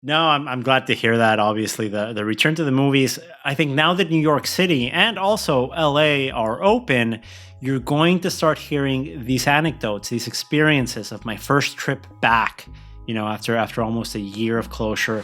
No, I'm glad to hear that. Obviously, the return to the movies. I think now that New York City and also LA are open, you're going to start hearing these anecdotes, these experiences of my first trip back. After almost a year of closure.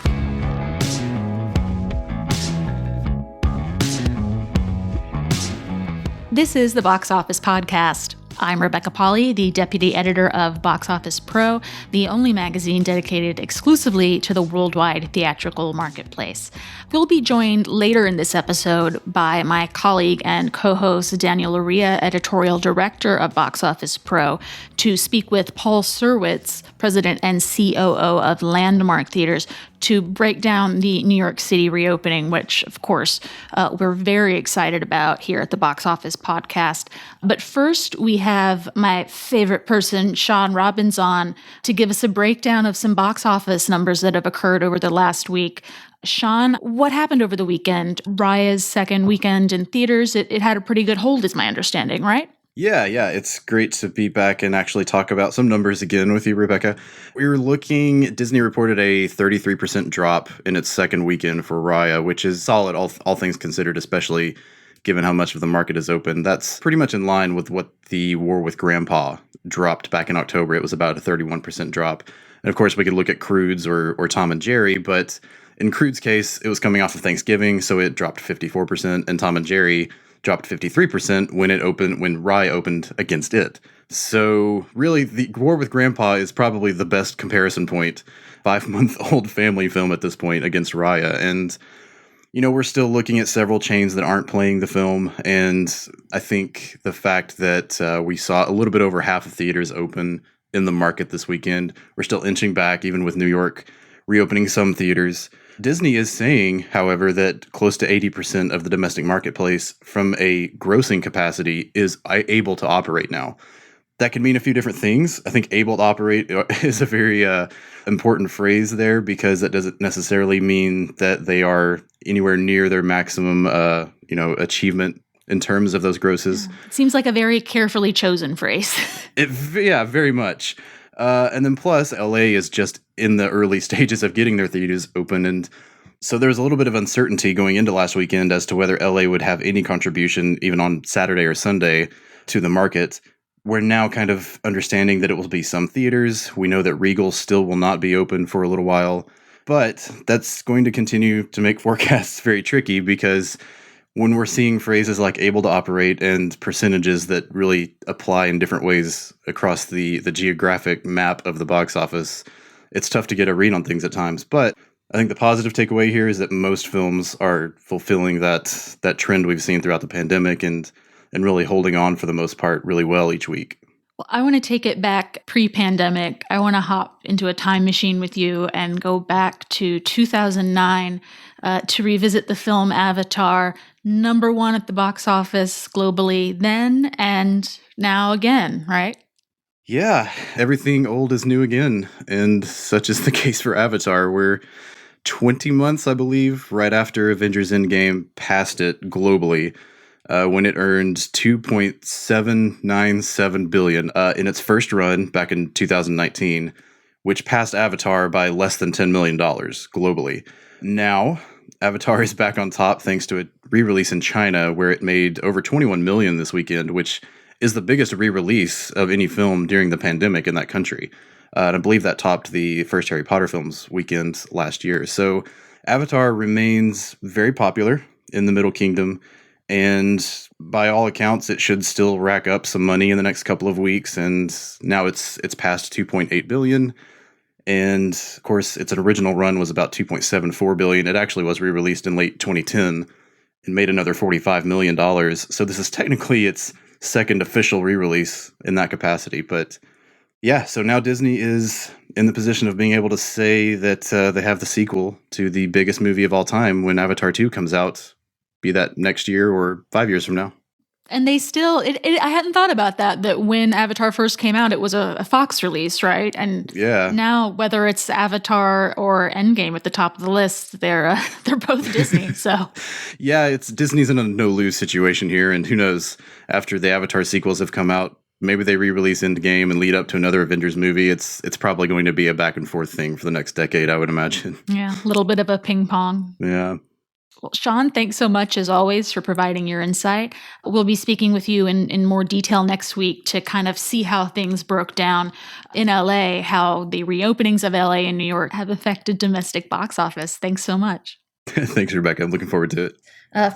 This is the Box Office Podcast. I'm Rebecca Pahle, the deputy editor of Box Office Pro, the only magazine dedicated exclusively to the worldwide theatrical marketplace. We'll be joined later in this episode by my colleague and co-host Daniel Loria, editorial director of Box Office Pro, to speak with Paul Serwitz, president and COO of Landmark Theaters, to break down the New York City reopening, which, of course, we're very excited about here at the Box Office Podcast. But first, we have my favorite person, Shawn Robbins, on to give us a breakdown of some box office numbers that have occurred over the last week. Shawn, what happened over the weekend? Raya's second weekend in theaters, it had a pretty good hold, is my understanding, right? Yeah, it's great to be back and actually talk about some numbers again with you, Rebecca. We were looking, Disney reported a 33% drop in its second weekend for Raya, which is solid, all things considered, especially given how much of the market is open. That's pretty much in line with what the War with Grandpa dropped back in October. It was about a 31% drop. And of course, we could look at Croods or Tom and Jerry, but in Croods' case, it was coming off of Thanksgiving, so it dropped 54%, and Tom and Jerry dropped 53% when Raya opened against it. So really, the War with Grandpa is probably the best comparison point. 5-month-old family film at this point against Raya. And, we're still looking at several chains that aren't playing the film. And I think the fact that we saw a little bit over half of theaters open in the market this weekend, we're still inching back, even with New York reopening some theaters. Disney is saying, however, that close to 80% of the domestic marketplace from a grossing capacity is able to operate now. That can mean a few different things. I think able to operate is a very important phrase there, because that doesn't necessarily mean that they are anywhere near their maximum, achievement in terms of those grosses. It seems like a very carefully chosen phrase. Very much. And then plus, LA is just in the early stages of getting their theaters open. And so there's a little bit of uncertainty going into last weekend as to whether LA would have any contribution, even on Saturday or Sunday, to the market. We're now kind of understanding that it will be some theaters. We know that Regal still will not be open for a little while. But that's going to continue to make forecasts very tricky, because when we're seeing phrases like able to operate and percentages that really apply in different ways across the geographic map of the box office, it's tough to get a read on things at times. But I think the positive takeaway here is that most films are fulfilling that trend we've seen throughout the pandemic and really holding on for the most part really well each week. Well, I want to take it back pre-pandemic. I want to hop into a time machine with you and go back to 2009 to revisit the film Avatar, #1 at the box office globally then and now again, right? Yeah, everything old is new again, and such is the case for Avatar. We're 20 months, I believe, right after Avengers Endgame passed it globally, when it earned $2.797 billion in its first run back in 2019, which passed Avatar by less than $10 million globally. Now, Avatar is back on top thanks to a re-release in China, where it made over $21 million this weekend, which is the biggest re-release of any film during the pandemic in that country. And I believe that topped the first Harry Potter films weekend last year. So Avatar remains very popular in the Middle Kingdom, and by all accounts, it should still rack up some money in the next couple of weeks. And now it's past $2.8 billion. And of course, its original run was about $2.74 billion. It actually was re-released in late 2010 and made another $45 million. So this is technically its second official re-release in that capacity. But yeah, so now Disney is in the position of being able to say that they have the sequel to the biggest movie of all time when Avatar 2 comes out, be that next year or 5 years from now. And they still, I hadn't thought about that when Avatar first came out, it was a Fox release, right? And yeah, now, whether it's Avatar or Endgame at the top of the list, they're both Disney, so. Yeah, Disney's in a no-lose situation here, and who knows, after the Avatar sequels have come out, maybe they re-release Endgame and lead up to another Avengers movie. It's probably going to be a back and forth thing for the next decade, I would imagine. Yeah, a little bit of a ping pong. Yeah. Well, Shawn, thanks so much, as always, for providing your insight. We'll be speaking with you in more detail next week to kind of see how things broke down in LA, how the reopenings of LA and New York have affected domestic box office. Thanks so much. Thanks, Rebecca. I'm looking forward to it.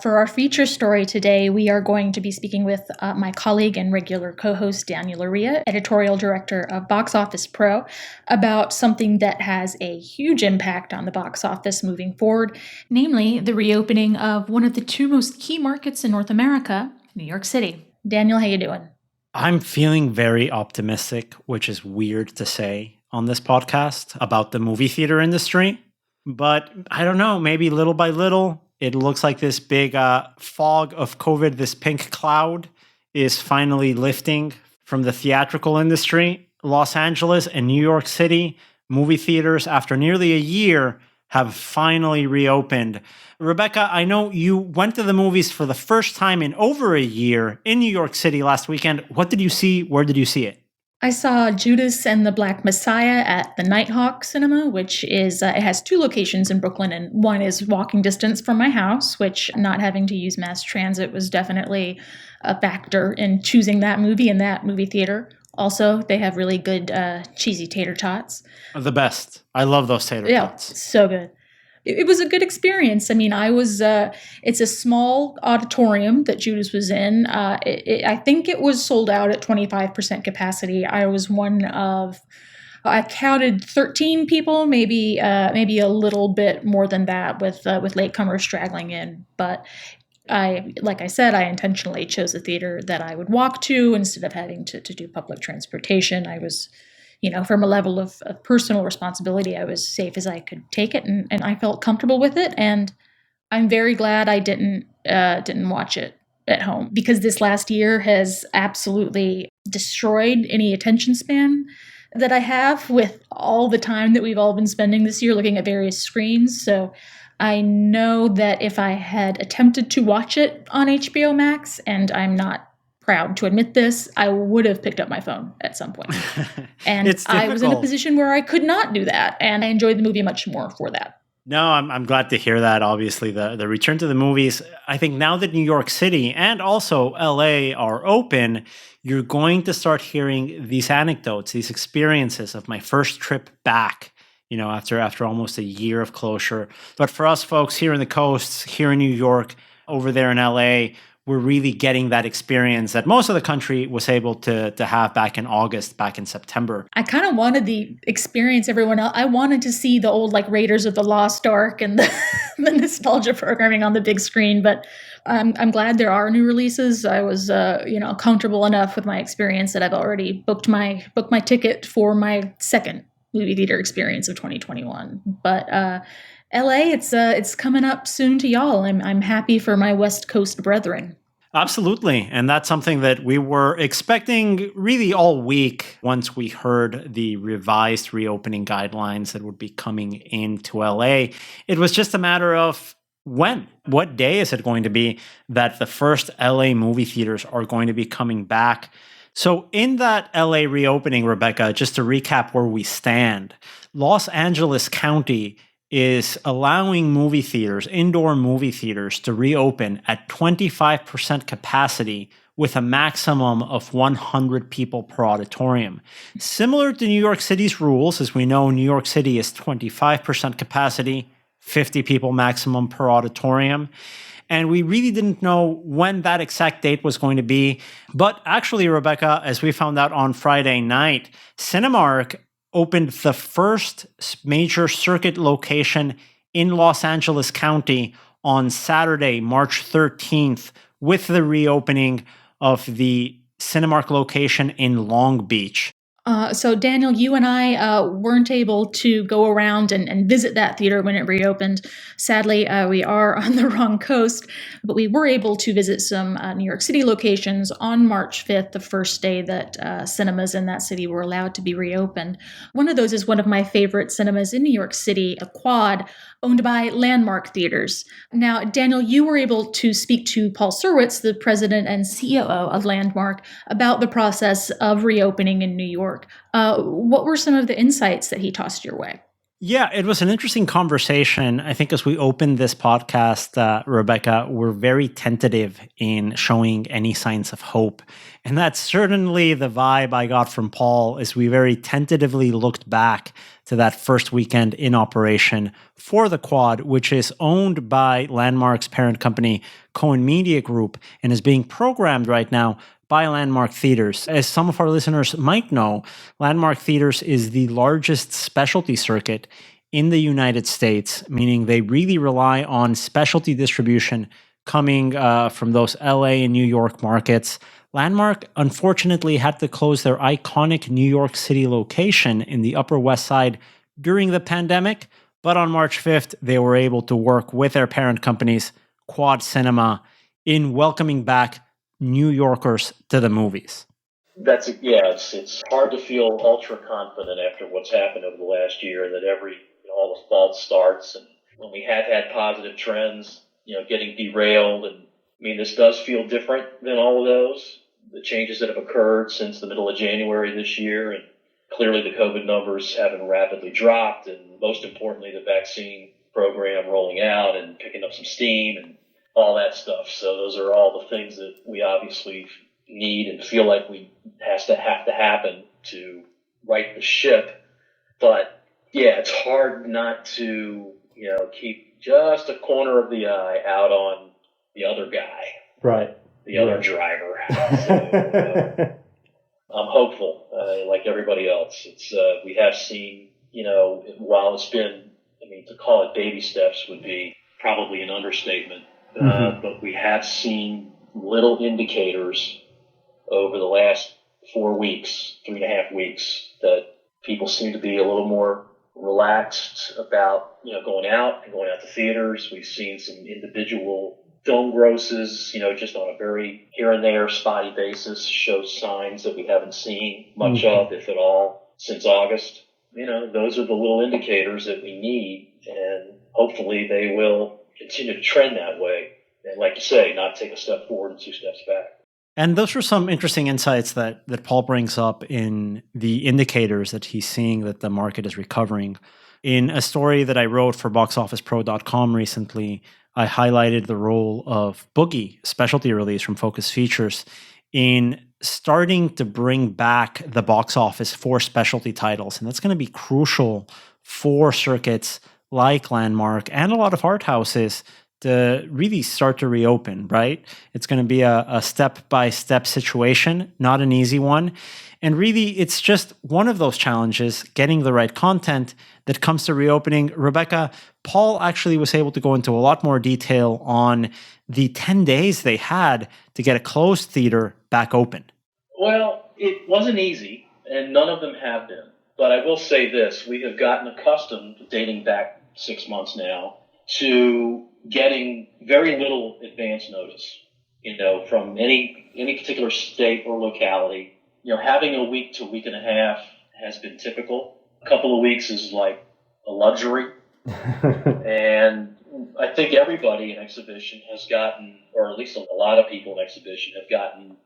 For our feature story today, we are going to be speaking with my colleague and regular co-host Daniel Loria, editorial director of Boxoffice Pro, about something that has a huge impact on the box office moving forward, namely the reopening of one of the two most key markets in North America, New York City. Daniel, how you doing? I'm feeling very optimistic, which is weird to say on this podcast about the movie theater industry. But I don't know, maybe little by little, it looks like this big fog of COVID, this pink cloud, is finally lifting from the theatrical industry. Los Angeles and New York City movie theaters, after nearly a year, have finally reopened. Rebecca, I know you went to the movies for the first time in over a year in New York City last weekend. What did you see? Where did you see it? I saw Judas and the Black Messiah at the Nighthawk Cinema, which is, it has two locations in Brooklyn, and one is walking distance from my house, which not having to use mass transit was definitely a factor in choosing that movie in that movie theater. Also, they have really good cheesy tater tots. The best. I love those tater tots. Yeah, so good. It was a good experience. I mean, it's a small auditorium that Judas was in. I think it was sold out at 25% capacity. I counted 13 people, maybe a little bit more than that with latecomers straggling in. But like I said, I intentionally chose a theater that I would walk to instead of having to do public transportation. I was, from a level of personal responsibility, I was safe as I could take it, and I felt comfortable with it. And I'm very glad I didn't watch it at home, because this last year has absolutely destroyed any attention span that I have with all the time that we've all been spending this year looking at various screens. So I know that if I had attempted to watch it on HBO Max, and I'm not proud to admit this, I would have picked up my phone at some point. And I was in a position where I could not do that, and I enjoyed the movie much more for that. No, I'm glad to hear that. Obviously, the return to the movies, I think now that New York City and also LA are open, you're going to start hearing these anecdotes, these experiences of my first trip back, after almost a year of closure. But for us folks here in the coasts, here in New York, over there in LA, we're really getting that experience that most of the country was able to have back in August, back in September. I kind of wanted the experience everyone else. I wanted to see the old Raiders of the Lost Ark and the nostalgia programming on the big screen, but I'm glad there are new releases. I was comfortable enough with my experience that I've already booked my ticket for my second movie theater experience of 2021. But LA, it's coming up soon to y'all. I'm happy for my West Coast brethren. Absolutely. And that's something that we were expecting really all week once we heard the revised reopening guidelines that would be coming into LA. It was just a matter of when. What day is it going to be that the first LA movie theaters are going to be coming back? So in that LA reopening, Rebecca, just to recap where we stand, Los Angeles County is allowing movie theaters, indoor movie theaters, to reopen at 25% capacity with a maximum of 100 people per auditorium. Similar to New York City's rules, as we know, New York City is 25% capacity, 50 people maximum per auditorium. And we really didn't know when that exact date was going to be. But actually, Rebecca, as we found out on Friday night, Cinemark opened the first major circuit location in Los Angeles County on Saturday, March 13th, with the reopening of the Cinemark location in Long Beach. So Daniel, you and I weren't able to go around and visit that theater when it reopened. Sadly, we are on the wrong coast, but we were able to visit some New York City locations on March 5th, the first day that cinemas in that city were allowed to be reopened. One of those is one of my favorite cinemas in New York City, the Quad, owned by Landmark Theaters. Now, Daniel, you were able to speak to Paul Serwitz, the president and COO of Landmark, about the process of reopening in New York. What were some of the insights that he tossed your way? Yeah, it was an interesting conversation. I think as we opened this podcast, Rebecca, we're very tentative in showing any signs of hope. And that's certainly the vibe I got from Paul as we very tentatively looked back to that first weekend in operation for the Quad, which is owned by Landmark's parent company, Cohen Media Group, and is being programmed right now by Landmark Theaters. As some of our listeners might know, Landmark Theaters is the largest specialty circuit in the United States, meaning they really rely on specialty distribution coming from those LA and New York markets. Landmark, unfortunately, had to close their iconic New York City location in the Upper West Side during the pandemic, but on March 5th, they were able to work with their parent companies, Quad Cinema, in welcoming back New Yorkers to the movies. It's hard to feel ultra confident after what's happened over the last year, and that all the false starts, and when we have had positive trends, getting derailed. And I mean, this does feel different than all of those, the changes that have occurred since the middle of January this year. And clearly the COVID numbers haven't rapidly dropped, and most importantly, the vaccine program rolling out and picking up some steam and all that stuff. So those are all the things that we obviously need and feel like have to happen to right the ship. But yeah, it's hard not to, keep just a corner of the eye out on the other guy. Right. The other driver. So, I'm hopeful, like everybody else. We have seen, while it's been, to call it baby steps would be probably an understatement. But we have seen little indicators over the last 4 weeks, 3.5 weeks, that people seem to be a little more relaxed about, going out to theaters. We've seen some individual film grosses, just on a very here and there spotty basis, show signs that we haven't seen much of, if at all, since August. Those are the little indicators that we need, and hopefully they will continue to trend that way. And like you say, not take a step forward and 2 steps back. And those are some interesting insights that Paul brings up in the indicators that he's seeing that the market is recovering. In a story that I wrote for BoxOfficePro.com recently, I highlighted the role of Boogie, a specialty release from Focus Features, in starting to bring back the box office for specialty titles. And that's going to be crucial for circuits like Landmark and a lot of art houses to really start to reopen, right? It's going to be a step-by-step situation, not an easy one. And really, it's just one of those challenges, getting the right content that comes to reopening. Rebecca, Paul actually was able to go into a lot more detail on the 10 days they had to get a closed theater back open. Well, it wasn't easy, and none of them have been. But I will say this, we have gotten accustomed, dating back 6 months now, to getting very little advance notice, from any particular state or locality. Having a week to week and a half has been typical. A couple of weeks is like a luxury. And I think everybody in exhibition has gotten, or at least a lot of people in exhibition have gotten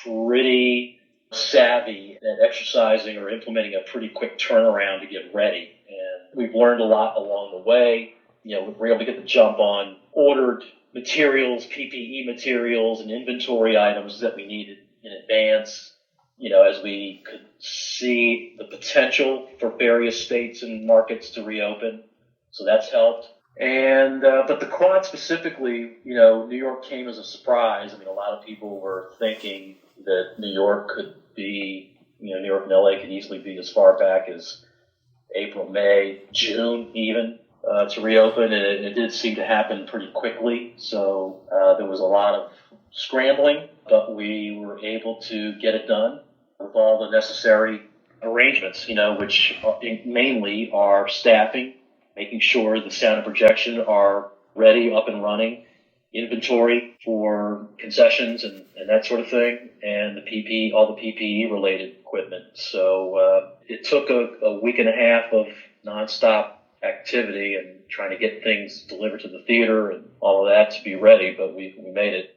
pretty savvy at exercising or implementing a pretty quick turnaround to get ready. And we've learned a lot along the way. We were able to get the jump on ordered materials, PPE materials, and inventory items that we needed in advance, as we could see the potential for various states and markets to reopen. So that's helped. And but the Quad specifically, New York came as a surprise. A lot of people were thinking that New York could be, New York and LA could easily be as far back as April, May, June even. To reopen, and it did seem to happen pretty quickly. So there was a lot of scrambling, but we were able to get it done with all the necessary arrangements, which mainly are staffing, making sure the sound and projection are ready, up and running, inventory for concessions and that sort of thing, and the PPE, all the PPE related equipment. So it took a week and a half of nonstop activity and trying to get things delivered to the theater and all of that to be ready, but we made it.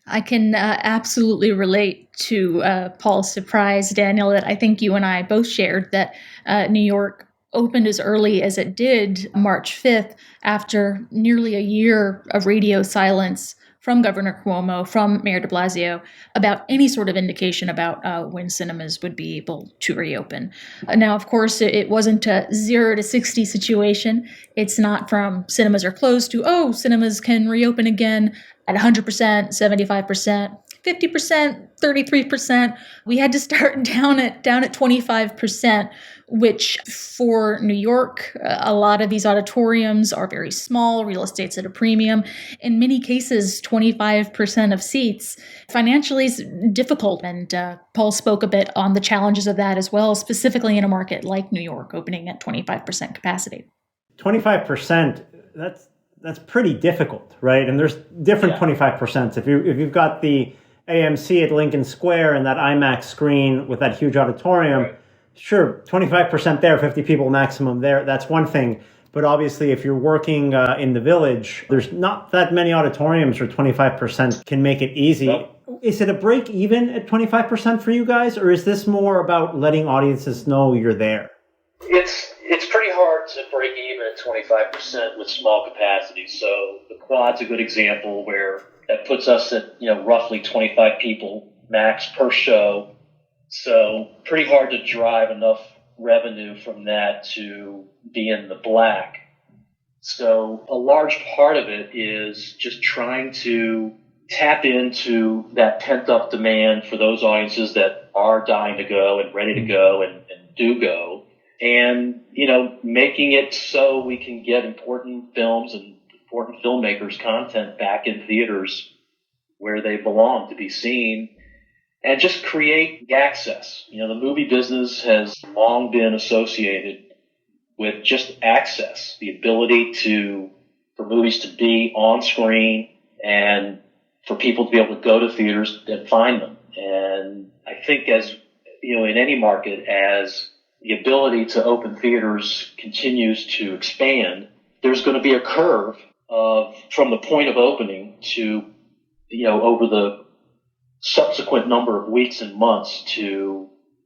I can absolutely relate to Paul's surprise, Daniel, that I think you and I both shared, that New York opened as early as it did, March 5th, after nearly a year of radio silence from Governor Cuomo, from Mayor de Blasio, about any sort of indication about when cinemas would be able to reopen. Now, of course, it wasn't a 0 to 60 situation. It's not from cinemas are closed to, cinemas can reopen again at 100%, 75%, 50%, 33%. We had to start down at 25%, which for New York, a lot of these auditoriums are very small, real estate's at a premium. In many cases, 25% of seats financially is difficult. And Paul spoke a bit on the challenges of that as well, specifically in a market like New York, opening at 25% capacity. 25%, that's pretty difficult, right? And there's different 25%. If you've got the AMC at Lincoln Square and that IMAX screen with that huge auditorium, right. Sure, 25% there, 50 people maximum there, that's one thing. But obviously, if you're working in the Village, there's not that many auditoriums where 25% can make it easy. Nope. Is it a break even at 25% for you guys, or is this more about letting audiences know you're there? It's pretty hard to break even at 25% with small capacity. So the Quad's a good example where that puts us at roughly 25 people max per show. So pretty hard to drive enough revenue from that to be in the black. So a large part of it is just trying to tap into that pent-up demand for those audiences that are dying to go and ready to go and do go. And, making it so we can get important films and important filmmakers' content back in theaters where they belong to be seen, and just create access. The movie business has long been associated with just access, the ability for movies to be on screen and for people to be able to go to theaters and find them. And I think as, in any market, as the ability to open theaters continues to expand, there's going to be a curve from the point of opening to, over the subsequent number of weeks and months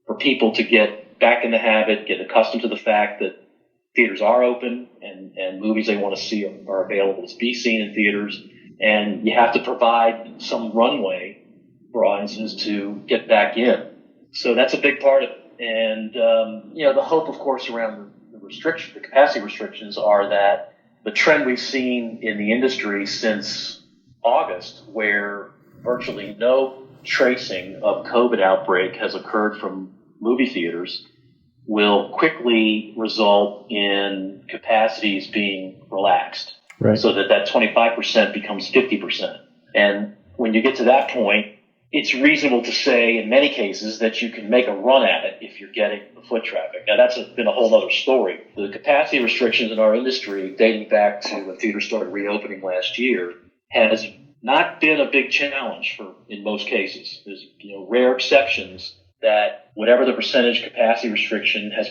for people to get back in the habit, get accustomed to the fact that theaters are open and movies they want to see are available to be seen in theaters. And you have to provide some runway for audiences to get back in. So that's a big part of it. And, the hope, of course, around the capacity restrictions are that the trend we've seen in the industry since August, where virtually no tracing of COVID outbreak has occurred from movie theaters, will quickly result in capacities being relaxed. Right. So that 25% becomes 50%. And when you get to that point, it's reasonable to say in many cases that you can make a run at it if you're getting the foot traffic. Now, that's been a whole other story. The capacity restrictions in our industry, dating back to when theaters started reopening last year, has not been a big challenge in most cases. There's rare exceptions that whatever the percentage capacity restriction has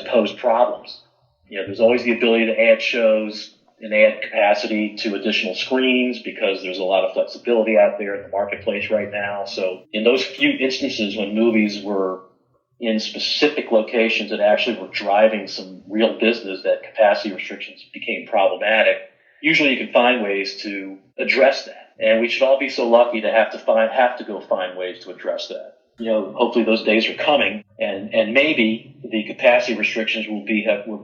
posed problems. There's always the ability to add shows and add capacity to additional screens because there's a lot of flexibility out there in the marketplace right now. So in those few instances when movies were in specific locations that actually were driving some real business, that capacity restrictions became problematic, usually you can find ways to address that. And we should all be so lucky to have to go find ways to address that. Hopefully those days are coming, and maybe the capacity restrictions will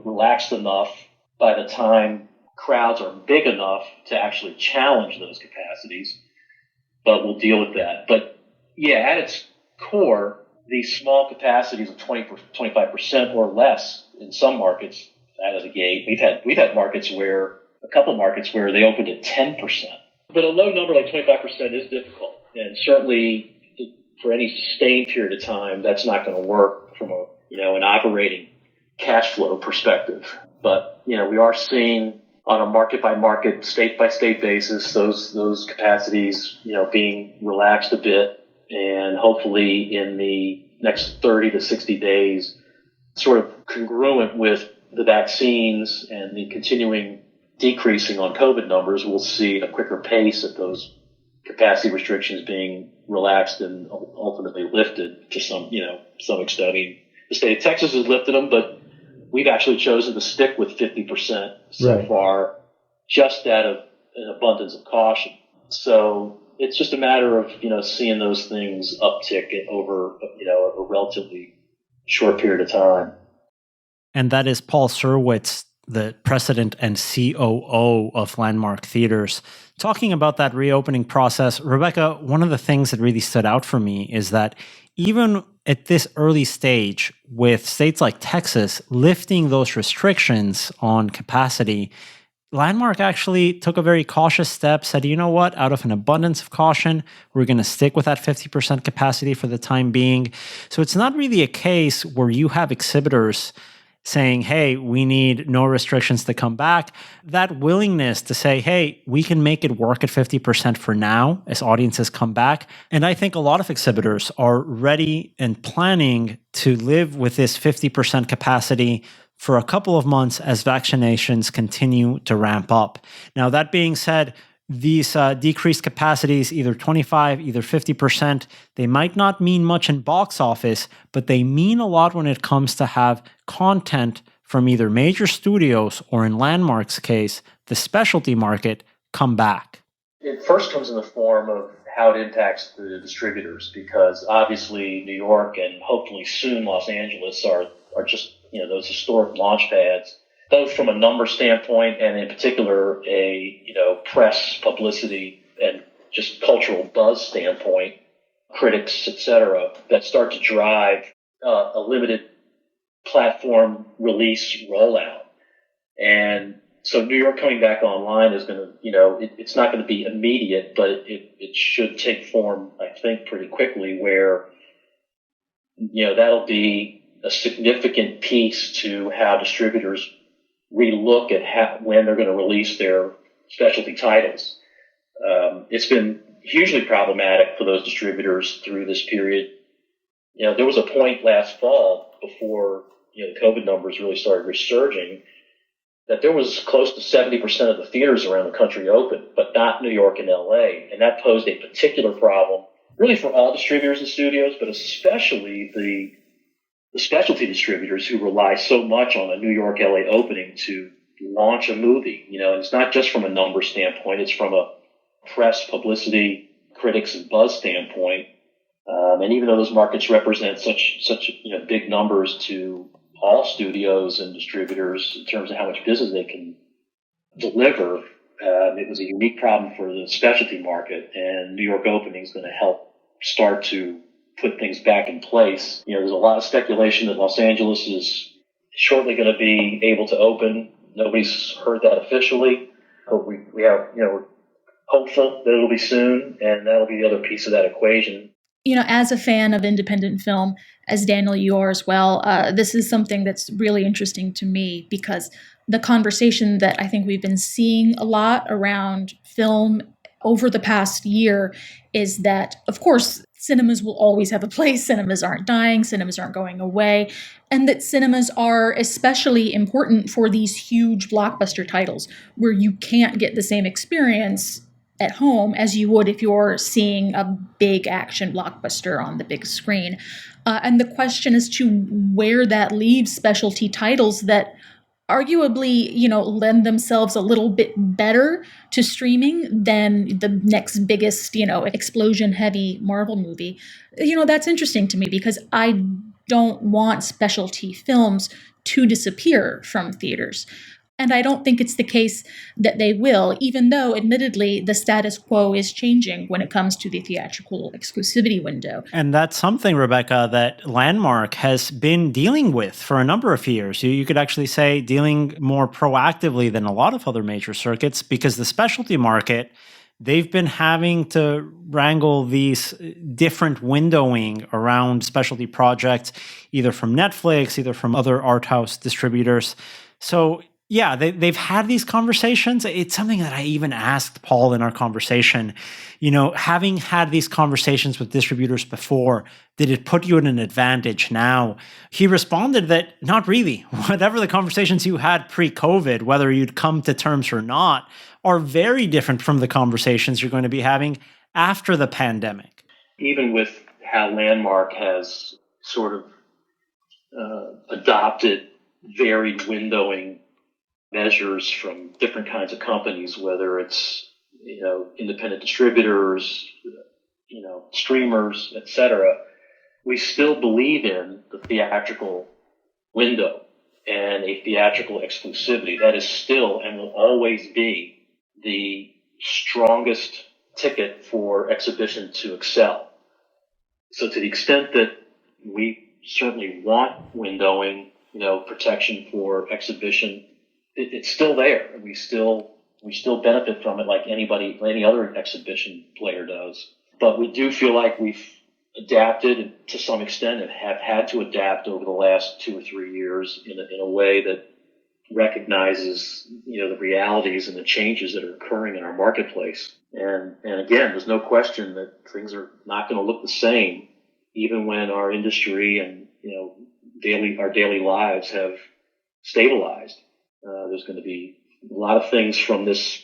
relaxed enough by the time crowds are big enough to actually challenge those capacities, but we'll deal with that. But yeah, at its core, these small capacities of 25% or less in some markets out of the gate. We've had a couple markets where they opened at 10%. But a low number like 25% is difficult, and certainly for any sustained period of time, that's not going to work from a an operating cash flow perspective. But, we are seeing on a market by market, state by state basis, those capacities, being relaxed a bit, and hopefully in the next 30 to 60 days, sort of congruent with the vaccines and the continuing decreasing on COVID numbers, we'll see a quicker pace of those capacity restrictions being relaxed and ultimately lifted to some extent. I mean, the state of Texas has lifted them, but we've actually chosen to stick with 50% so far, just out of an abundance of caution. So it's just a matter of, seeing those things uptick over, a relatively short period of time. And that is Paul Serwitz, the president and COO of Landmark Theaters, talking about that reopening process. Rebecca, one of the things that really stood out for me is that even at this early stage, with states like Texas lifting those restrictions on capacity, Landmark actually took a very cautious step, said, you know what, out of an abundance of caution, we're going to stick with that 50% capacity for the time being. So it's not really a case where you have exhibitors saying, hey, we need no restrictions to come back. That willingness to say, hey, we can make it work at 50% for now as audiences come back. And I think a lot of exhibitors are ready and planning to live with this 50% capacity for a couple of months as vaccinations continue to ramp up. Now, that being said, these decreased capacities, either 25, either 50%, they might not mean much in box office, but they mean a lot when it comes to have content from either major studios or, in Landmark's case, the specialty market, come back. It first comes in the form of how it impacts the distributors, because obviously New York and hopefully soon Los Angeles are just, those historic launch pads, both from a number standpoint and in particular a, press publicity and just cultural buzz standpoint, critics, etc., that start to drive a limited platform release rollout. And so New York coming back online is going to, it's not going to be immediate, but it should take form, I think, pretty quickly, where, that'll be a significant piece to how distributors relook at when they're going to release their specialty titles. It's been hugely problematic for those distributors through this period. There was a point last fall before, the COVID numbers really started resurging, that there was close to 70% of the theaters around the country open, but not New York and LA. And that posed a particular problem, really for all distributors and studios, but especially the specialty distributors who rely so much on a New York, LA opening to launch a movie. It's not just from a number standpoint, it's from a press, publicity, critics, and buzz standpoint. And even though those markets represent such big numbers to all studios and distributors in terms of how much business they can deliver, it was a unique problem for the specialty market, and New York opening is going to help start to put things back in place. There's a lot of speculation that Los Angeles is shortly going to be able to open. Nobody's heard that officially, but we're hopeful that it'll be soon, and that'll be the other piece of that equation. As a fan of independent film, as Daniel, you are as well, this is something that's really interesting to me, because the conversation that I think we've been seeing a lot around film over the past year is that, of course, cinemas will always have a place. Cinemas aren't dying. Cinemas aren't going away. And that cinemas are especially important for these huge blockbuster titles where you can't get the same experience at home as you would if you're seeing a big action blockbuster on the big screen. And the question as to where that leaves specialty titles that arguably, lend themselves a little bit better to streaming than the next biggest, explosion-heavy Marvel movie. That's interesting to me, because I don't want specialty films to disappear from theaters. And I don't think it's the case that they will, even though, admittedly, the status quo is changing when it comes to the theatrical exclusivity window. And that's something, Rebecca, that Landmark has been dealing with for a number of years. You could actually say dealing more proactively than a lot of other major circuits, because the specialty market, they've been having to wrangle these different windowing around specialty projects, either from Netflix, either from other art house distributors. So yeah, they've had these conversations. It's something that I even asked Paul in our conversation. Having had these conversations with distributors before, did it put you in an advantage now? He responded that not really. Whatever the conversations you had pre-COVID, whether you'd come to terms or not, are very different from the conversations you're going to be having after the pandemic. Even with how Landmark has sort of adopted varied windowing measures from different kinds of companies, whether it's independent distributors, streamers, etc. We still believe in the theatrical window and a theatrical exclusivity. That is still and will always be the strongest ticket for exhibition to excel. So to the extent that we certainly want windowing, protection for exhibition, it's still there. We still benefit from it like any other exhibition player does. But we do feel like we've adapted to some extent and have had to adapt over the last 2 or 3 years in a way that recognizes, the realities and the changes that are occurring in our marketplace. And again, there's no question that things are not going to look the same, even when our industry and, our daily lives have stabilized. There's going to be a lot of things from this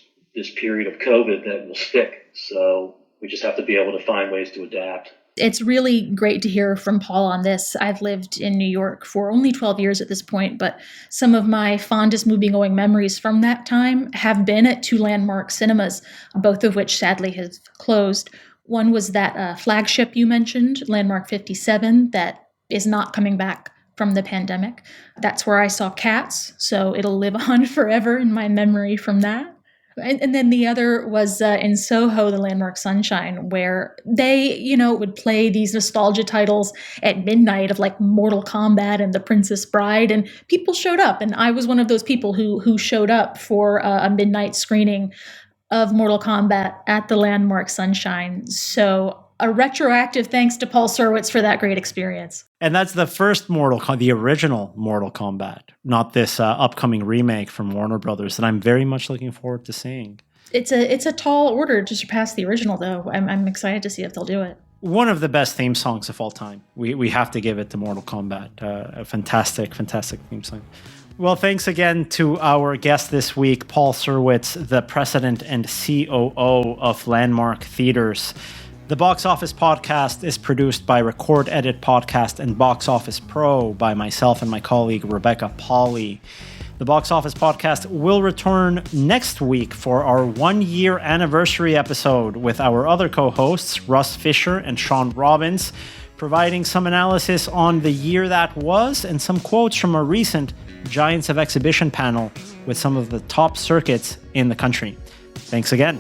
period of COVID that will stick. So we just have to be able to find ways to adapt. It's really great to hear from Paul on this. I've lived in New York for only 12 years at this point, but some of my fondest movie-going memories from that time have been at 2 Landmark cinemas, both of which sadly have closed. One was that flagship you mentioned, Landmark 57, that is not coming back from the pandemic. That's where I saw Cats, so it'll live on forever in my memory from that. And then the other was in Soho, the Landmark Sunshine, where they, would play these nostalgia titles at midnight of like Mortal Kombat and The Princess Bride, and people showed up. And I was one of those people who showed up for a midnight screening of Mortal Kombat at the Landmark Sunshine. So a retroactive thanks to Paul Serwitz for that great experience. And that's the first the original Mortal Kombat, not this upcoming remake from Warner Brothers that I'm very much looking forward to seeing. It's a tall order to surpass the original, though. I'm excited to see if they'll do it. One of the best theme songs of all time. We have to give it to Mortal Kombat. A fantastic, fantastic theme song. Well, thanks again to our guest this week, Paul Serwitz, the president and COO of Landmark Theaters. The Box Office Podcast is produced by Record Edit Podcast and Box Office Pro by myself and my colleague Rebecca Pahle. The Box Office Podcast will return next week for our 1-year anniversary episode with our other co-hosts, Russ Fisher and Shawn Robbins, providing some analysis on the year that was and some quotes from a recent Giants of Exhibition panel with some of the top circuits in the country. Thanks again.